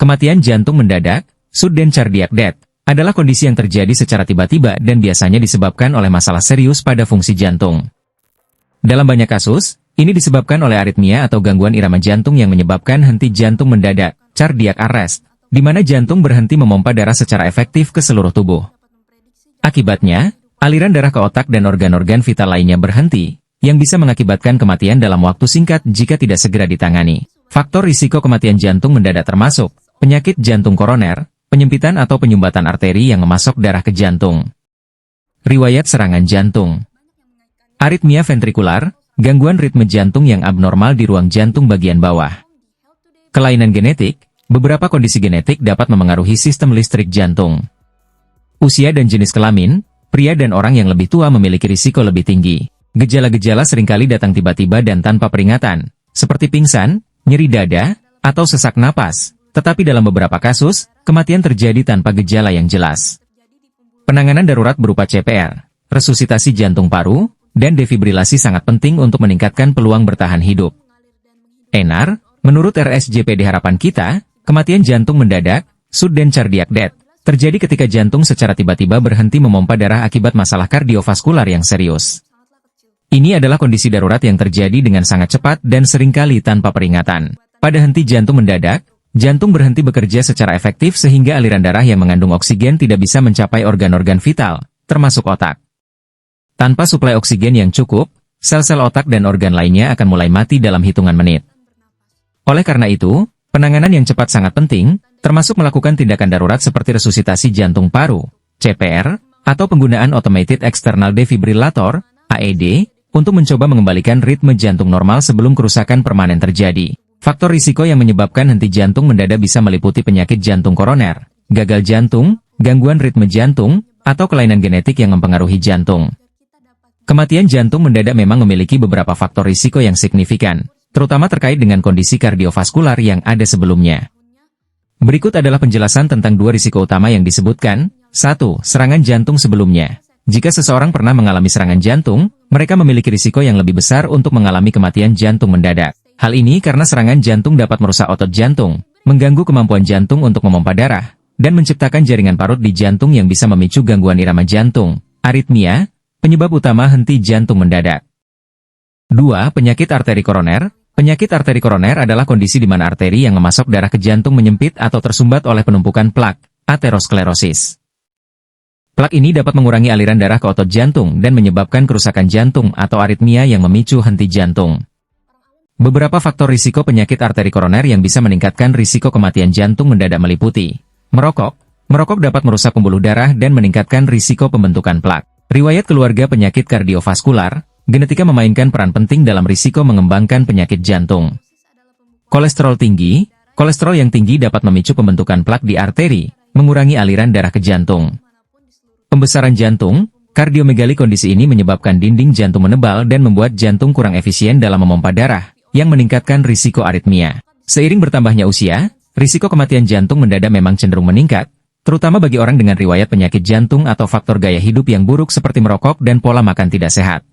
Kematian jantung mendadak, sudden cardiac death, adalah kondisi yang terjadi secara tiba-tiba dan biasanya disebabkan oleh masalah serius pada fungsi jantung. Dalam banyak kasus, ini disebabkan oleh aritmia atau gangguan irama jantung yang menyebabkan henti jantung mendadak, cardiac arrest, di mana jantung berhenti memompa darah secara efektif ke seluruh tubuh. Akibatnya, aliran darah ke otak dan organ-organ vital lainnya berhenti, yang bisa mengakibatkan kematian dalam waktu singkat jika tidak segera ditangani. Faktor risiko kematian jantung mendadak termasuk penyakit jantung koroner, penyempitan atau penyumbatan arteri yang memasok darah ke jantung. Riwayat serangan jantung. Aritmia ventrikular, gangguan ritme jantung yang abnormal di ruang jantung bagian bawah. Kelainan genetik, beberapa kondisi genetik dapat memengaruhi sistem listrik jantung. Usia dan jenis kelamin, pria dan orang yang lebih tua memiliki risiko lebih tinggi. Gejala-gejala seringkali datang tiba-tiba dan tanpa peringatan, seperti pingsan, nyeri dada, atau sesak napas. Tetapi dalam beberapa kasus, kematian terjadi tanpa gejala yang jelas. Penanganan darurat berupa CPR, resusitasi jantung paru, dan defibrilasi sangat penting untuk meningkatkan peluang bertahan hidup. Enar, menurut RSJPD harapan kita, kematian jantung mendadak, sudden cardiac death, terjadi ketika jantung secara tiba-tiba berhenti memompa darah akibat masalah kardiovaskular yang serius. Ini adalah kondisi darurat yang terjadi dengan sangat cepat dan seringkali tanpa peringatan. Pada henti jantung mendadak, jantung berhenti bekerja secara efektif sehingga aliran darah yang mengandung oksigen tidak bisa mencapai organ-organ vital, termasuk otak. Tanpa suplai oksigen yang cukup, sel-sel otak dan organ lainnya akan mulai mati dalam hitungan menit. Oleh karena itu, penanganan yang cepat sangat penting, termasuk melakukan tindakan darurat seperti resusitasi jantung paru, CPR, atau penggunaan Automated External Defibrillator, AED, untuk mencoba mengembalikan ritme jantung normal sebelum kerusakan permanen terjadi. Faktor risiko yang menyebabkan henti jantung mendadak bisa meliputi penyakit jantung koroner, gagal jantung, gangguan ritme jantung, atau kelainan genetik yang mempengaruhi jantung. Kematian jantung mendadak memang memiliki beberapa faktor risiko yang signifikan, terutama terkait dengan kondisi kardiovaskular yang ada sebelumnya. Berikut adalah penjelasan tentang dua risiko utama yang disebutkan. 1. Serangan jantung sebelumnya. Jika seseorang pernah mengalami serangan jantung, mereka memiliki risiko yang lebih besar untuk mengalami kematian jantung mendadak. Hal ini karena serangan jantung dapat merusak otot jantung, mengganggu kemampuan jantung untuk memompa darah, dan menciptakan jaringan parut di jantung yang bisa memicu gangguan irama jantung, aritmia, penyebab utama henti jantung mendadak. 2. Penyakit arteri koroner. Penyakit arteri koroner adalah kondisi di mana arteri yang memasok darah ke jantung menyempit atau tersumbat oleh penumpukan plak, aterosklerosis. Plak ini dapat mengurangi aliran darah ke otot jantung dan menyebabkan kerusakan jantung atau aritmia yang memicu henti jantung. Beberapa faktor risiko penyakit arteri koroner yang bisa meningkatkan risiko kematian jantung mendadak meliputi merokok. Merokok dapat merusak pembuluh darah dan meningkatkan risiko pembentukan plak. Riwayat keluarga penyakit kardiovaskular, genetika memainkan peran penting dalam risiko mengembangkan penyakit jantung. Kolesterol tinggi. Kolesterol yang tinggi dapat memicu pembentukan plak di arteri, mengurangi aliran darah ke jantung. Pembesaran jantung. Kardiomegali kondisi ini menyebabkan dinding jantung menebal dan membuat jantung kurang efisien dalam memompa darah, yang meningkatkan risiko aritmia. Seiring bertambahnya usia, risiko kematian jantung mendadak memang cenderung meningkat, terutama bagi orang dengan riwayat penyakit jantung atau faktor gaya hidup yang buruk seperti merokok dan pola makan tidak sehat.